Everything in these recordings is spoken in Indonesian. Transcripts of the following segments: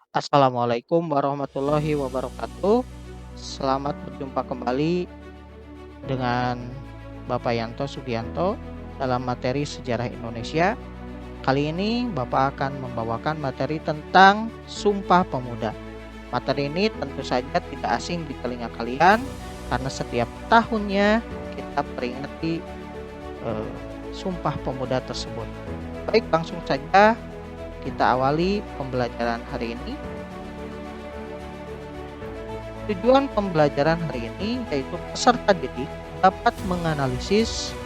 Assalamualaikum warahmatullahi wabarakatuh. Selamat berjumpa kembali dengan Bapak Yanto Sugianto dalam materi Sejarah Indonesia. Kali ini Bapak akan membawakan materi tentang Sumpah Pemuda. Materi ini tentu saja tidak asing di telinga kalian karena setiap tahunnya kita peringati eh, Sumpah Pemuda tersebut. Baik, langsung saja kita awali pembelajaran hari ini. Tujuan pembelajaran hari ini yaitu peserta didik dapat menganalisis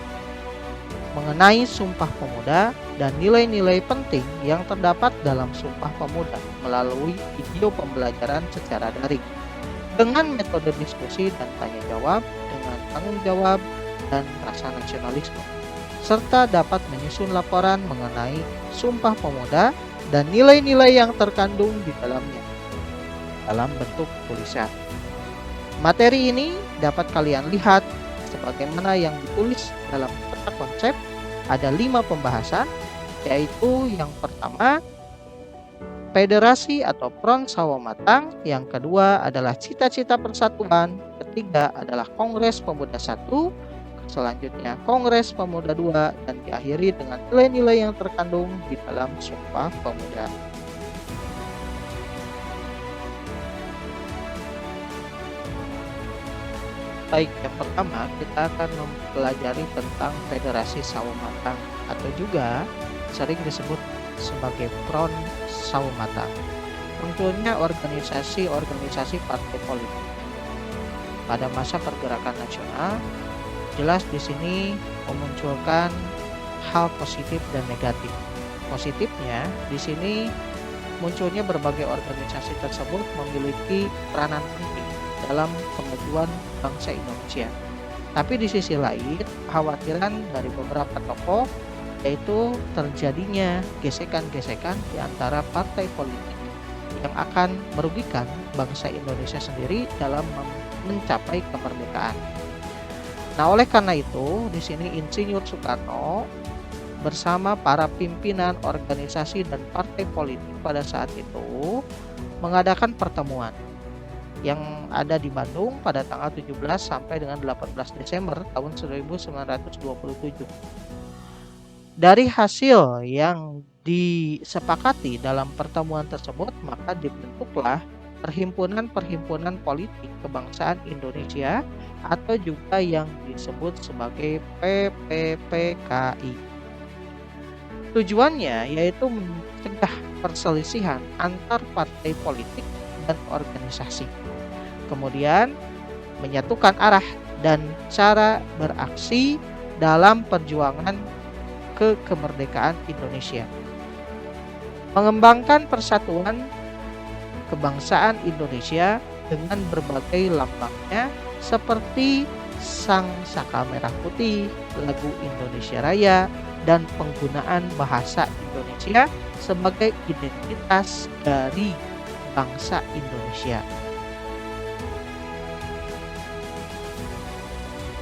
mengenai Sumpah Pemuda dan nilai-nilai penting yang terdapat dalam Sumpah Pemuda melalui video pembelajaran secara daring dengan metode diskusi dan tanya jawab dengan tanggung jawab dan rasa nasionalisme, serta dapat menyusun laporan mengenai Sumpah Pemuda dan nilai-nilai yang terkandung di dalamnya dalam bentuk tulisan. Materi ini dapat kalian lihat sebagaimana yang ditulis dalam peta konsep. Ada 5 pembahasan, yaitu yang pertama Federasi atau Front Sawo Matang, yang kedua adalah Cita-cita Persatuan, ketiga adalah Kongres Pemuda 1, selanjutnya Kongres Pemuda 2, dan diakhiri dengan nilai-nilai yang terkandung di dalam Sumpah Pemuda. Baik, yang pertama kita akan mempelajari tentang Federasi Sawo Matang atau juga sering disebut sebagai Front Sawo Matang. Munculnya organisasi-organisasi partai politik pada masa pergerakan nasional, jelas di sini memunculkan hal positif dan negatif. Positifnya di sini munculnya berbagai organisasi tersebut memiliki peranan penting dalam kemajuan bangsa Indonesia. Tapi di sisi lain, kekhawatiran dari beberapa tokoh yaitu terjadinya gesekan-gesekan di antara partai politik yang akan merugikan bangsa Indonesia sendiri dalam mencapai kemerdekaan. Nah, oleh karena itu, di sini Insinyur Soekarno bersama para pimpinan organisasi dan partai politik pada saat itu mengadakan pertemuan yang ada di Bandung pada tanggal 17 sampai dengan 18 Desember tahun 1927. Dari hasil yang disepakati dalam pertemuan tersebut, maka dibentuklah perhimpunan-perhimpunan politik kebangsaan Indonesia atau juga yang disebut sebagai PPPKI. Tujuannya yaitu mencegah perselisihan antar partai politik dan organisasi. Kemudian menyatukan arah dan cara beraksi dalam perjuangan kemerdekaan Indonesia. Mengembangkan persatuan kebangsaan Indonesia dengan berbagai lambangnya seperti Sang Saka Merah Putih, lagu Indonesia Raya, dan penggunaan bahasa Indonesia sebagai identitas dari bangsa Indonesia.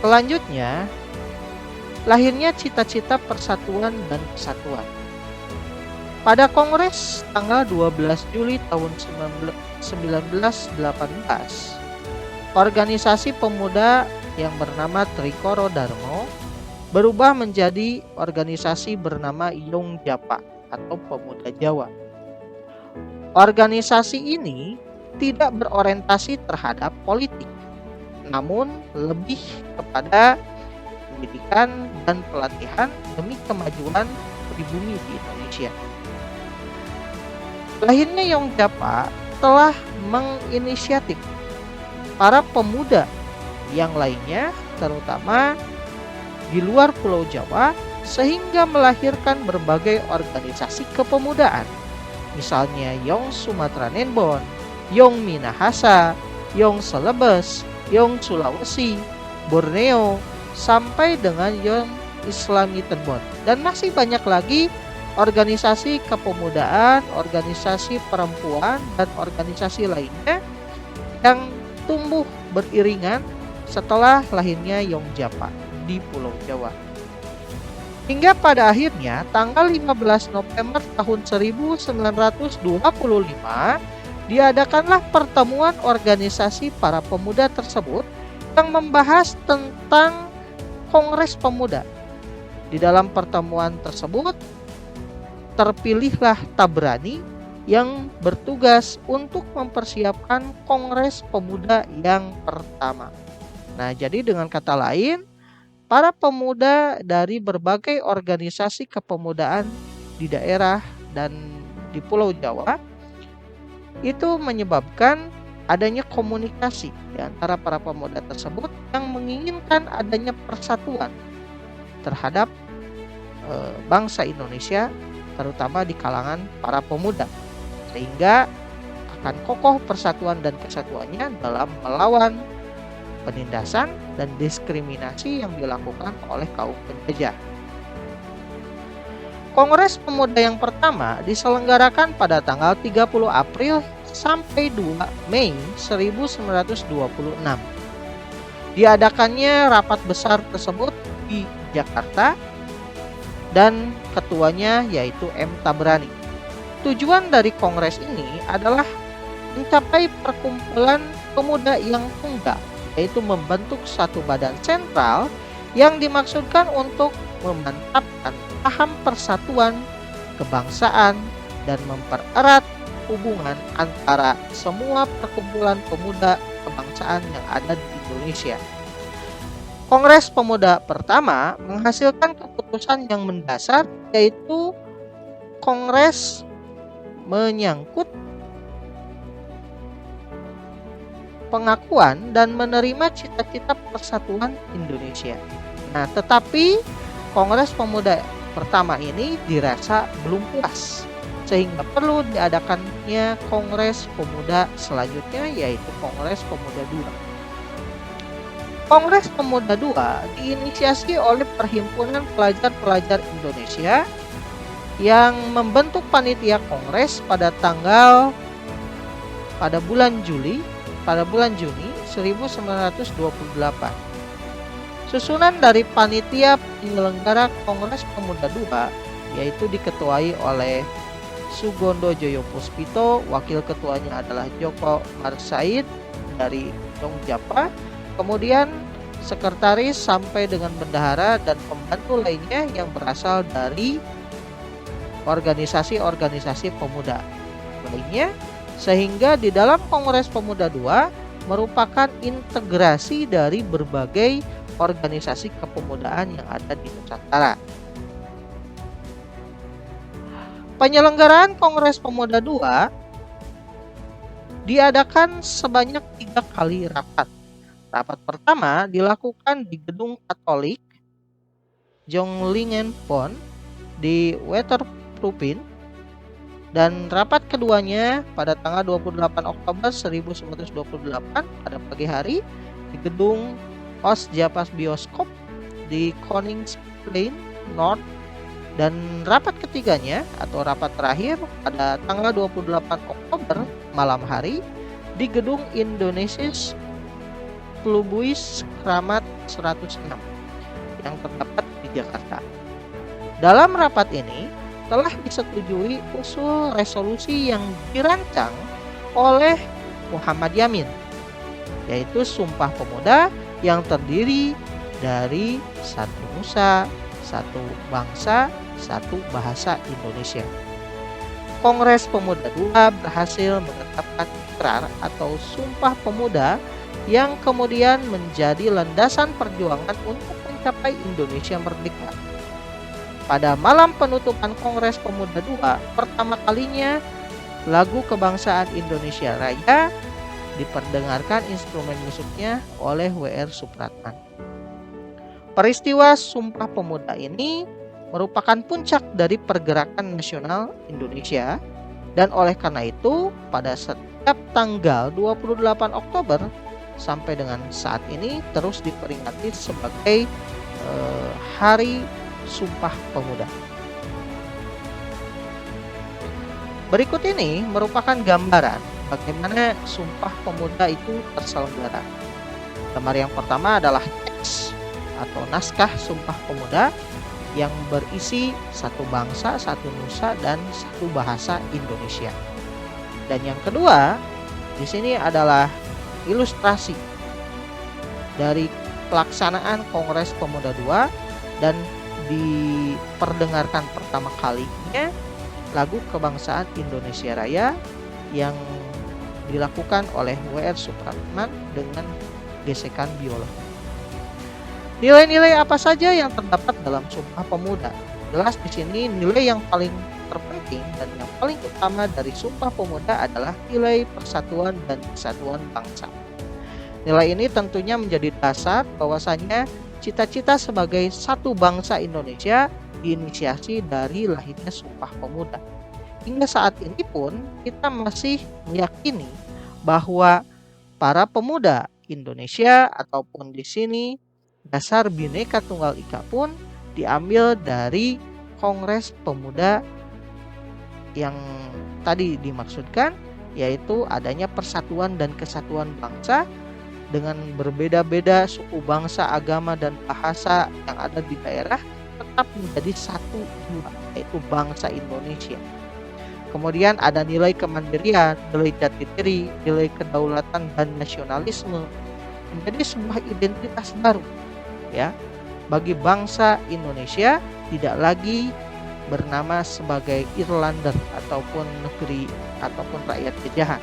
Selanjutnya, lahirnya cita-cita persatuan dan kesatuan. Pada Kongres tanggal 12 Juli tahun 1918, organisasi pemuda yang bernama Trikoro Darmo berubah menjadi organisasi bernama Yong Japa atau Pemuda Jawa. Organisasi ini tidak berorientasi terhadap politik, namun lebih kepada pendidikan dan pelatihan demi kemajuan pribumi di Indonesia. Lahirnya Yong Japa telah menginisiatif para pemuda yang lainnya, terutama di luar Pulau Jawa, sehingga melahirkan berbagai organisasi kepemudaan. Misalnya Yong Sumatera Nenbon, Yong Minahasa, Yong Celebes, Yong Sulawesi, Borneo, sampai dengan Yong Islami Tenbon. Dan masih banyak lagi organisasi kepemudaan, organisasi perempuan, dan organisasi lainnya yang tumbuh beriringan setelah lahirnya Yong Japa di Pulau Jawa. Hingga pada akhirnya tanggal 15 November tahun 1925 diadakanlah pertemuan organisasi para pemuda tersebut yang membahas tentang Kongres Pemuda. Di dalam pertemuan tersebut terpilihlah Tabrani yang bertugas untuk mempersiapkan Kongres Pemuda yang pertama. Nah, jadi dengan kata lain, para pemuda dari berbagai organisasi kepemudaan di daerah dan di Pulau Jawa itu menyebabkan adanya komunikasi di antara para pemuda tersebut yang menginginkan adanya persatuan terhadap bangsa Indonesia, terutama di kalangan para pemuda, sehingga akan kokoh persatuan dan kesatuannya dalam melawan penindasan dan diskriminasi yang dilakukan oleh kaum penjajah. Kongres Pemuda yang pertama diselenggarakan pada tanggal 30 April sampai 2 Mei 1926. Diadakannya rapat besar tersebut di Jakarta dan ketuanya yaitu M. Tabrani. Tujuan dari kongres ini adalah mencapai perkumpulan pemuda yang tunggal, yaitu membentuk satu badan sentral yang dimaksudkan untuk memantapkan paham persatuan kebangsaan dan mempererat hubungan antara semua perkumpulan pemuda kebangsaan yang ada di Indonesia. Kongres Pemuda pertama menghasilkan keputusan yang mendasar, yaitu kongres menyangkut pengakuan dan menerima cita-cita persatuan Indonesia. Nah, tetapi Kongres Pemuda pertama ini dirasa belum puas, sehingga perlu diadakannya Kongres Pemuda selanjutnya, yaitu Kongres Pemuda II. Kongres Pemuda II diinisiasi oleh Perhimpunan Pelajar-Pelajar Indonesia yang membentuk panitia kongres pada bulan Juni 1928. Susunan dari panitia penyelenggara Kongres Pemuda II yaitu diketuai oleh Sugondo Joyopuspito, wakil ketuanya adalah Joko Marsaid dari Dongjapa, kemudian sekretaris sampai dengan bendahara dan pembantu lainnya yang berasal dari organisasi-organisasi pemuda lainnya, sehingga di dalam Kongres Pemuda II merupakan integrasi dari berbagai organisasi kepemudaan yang ada di Nusantara. Penyelenggaraan Kongres Pemuda II diadakan sebanyak 3 kali rapat. Rapat pertama dilakukan di Gedung Katolik Jonglingenpon di Weterpruppin, dan rapat keduanya pada tanggal 28 Oktober 1928 pada pagi hari di Gedung Oostjapas Bioskop di Koningsplein North, dan rapat ketiganya atau rapat terakhir pada tanggal 28 Oktober malam hari di Gedung Indonesisch Clubhuis Kramat 106 yang terdapat di Jakarta. Dalam rapat ini telah disetujui usul resolusi yang dirancang oleh Muhammad Yamin, yaitu Sumpah Pemuda yang terdiri dari satu nusa, satu bangsa, satu bahasa Indonesia. Kongres Pemuda II berhasil menetapkan ikrar atau Sumpah Pemuda yang kemudian menjadi landasan perjuangan untuk mencapai Indonesia merdeka. Pada malam penutupan Kongres Pemuda II, pertama kalinya lagu kebangsaan Indonesia Raya diperdengarkan instrumen musiknya oleh W.R. Supratman. Peristiwa Sumpah Pemuda ini merupakan puncak dari pergerakan nasional Indonesia, dan oleh karena itu pada setiap tanggal 28 Oktober sampai dengan saat ini terus diperingati sebagai Hari Sumpah Pemuda. Berikut ini merupakan gambaran bagaimana Sumpah Pemuda itu terselenggara. Gambar yang pertama adalah teks atau naskah Sumpah Pemuda yang berisi satu bangsa, satu nusa, dan satu bahasa Indonesia. Dan yang kedua, di sini adalah ilustrasi dari pelaksanaan Kongres Pemuda II dan diperdengarkan pertama kalinya lagu kebangsaan Indonesia Raya yang dilakukan oleh W.R. Supratman dengan gesekan biola. Nilai-nilai apa saja yang terdapat dalam Sumpah Pemuda? Jelas di sini nilai yang paling terpenting dan yang paling utama dari Sumpah Pemuda adalah nilai persatuan dan kesatuan bangsa. Nilai ini tentunya menjadi dasar bahwasanya cita-cita sebagai satu bangsa Indonesia diinisiasi dari lahirnya Sumpah Pemuda. Hingga saat ini pun kita masih meyakini bahwa para pemuda Indonesia ataupun di sini dasar Bhinneka Tunggal Ika pun diambil dari Kongres Pemuda yang tadi dimaksudkan, yaitu adanya persatuan dan kesatuan bangsa dengan berbeda-beda suku bangsa, agama, dan bahasa yang ada di daerah tetap menjadi satu dua, yaitu bangsa Indonesia. Kemudian ada nilai kemandirian, nilai jati diri, nilai kedaulatan dan nasionalisme menjadi sebuah identitas baru ya bagi bangsa Indonesia, tidak lagi bernama sebagai Irlander ataupun negeri ataupun rakyat jajahan,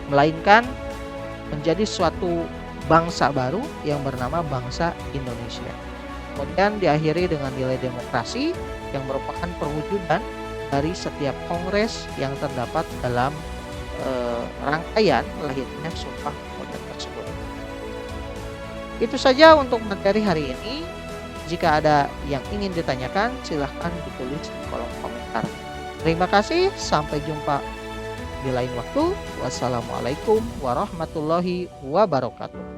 melainkan menjadi suatu bangsa baru yang bernama bangsa Indonesia. Kemudian diakhiri dengan nilai demokrasi yang merupakan perwujudan dari setiap kongres yang terdapat dalam rangkaian lahirnya Sumpah Pemuda tersebut. Itu saja untuk materi hari ini. Jika ada yang ingin ditanyakan, silahkan ditulis di kolom komentar. Terima kasih, sampai jumpa di lain waktu. Wassalamualaikum warahmatullahi wabarakatuh.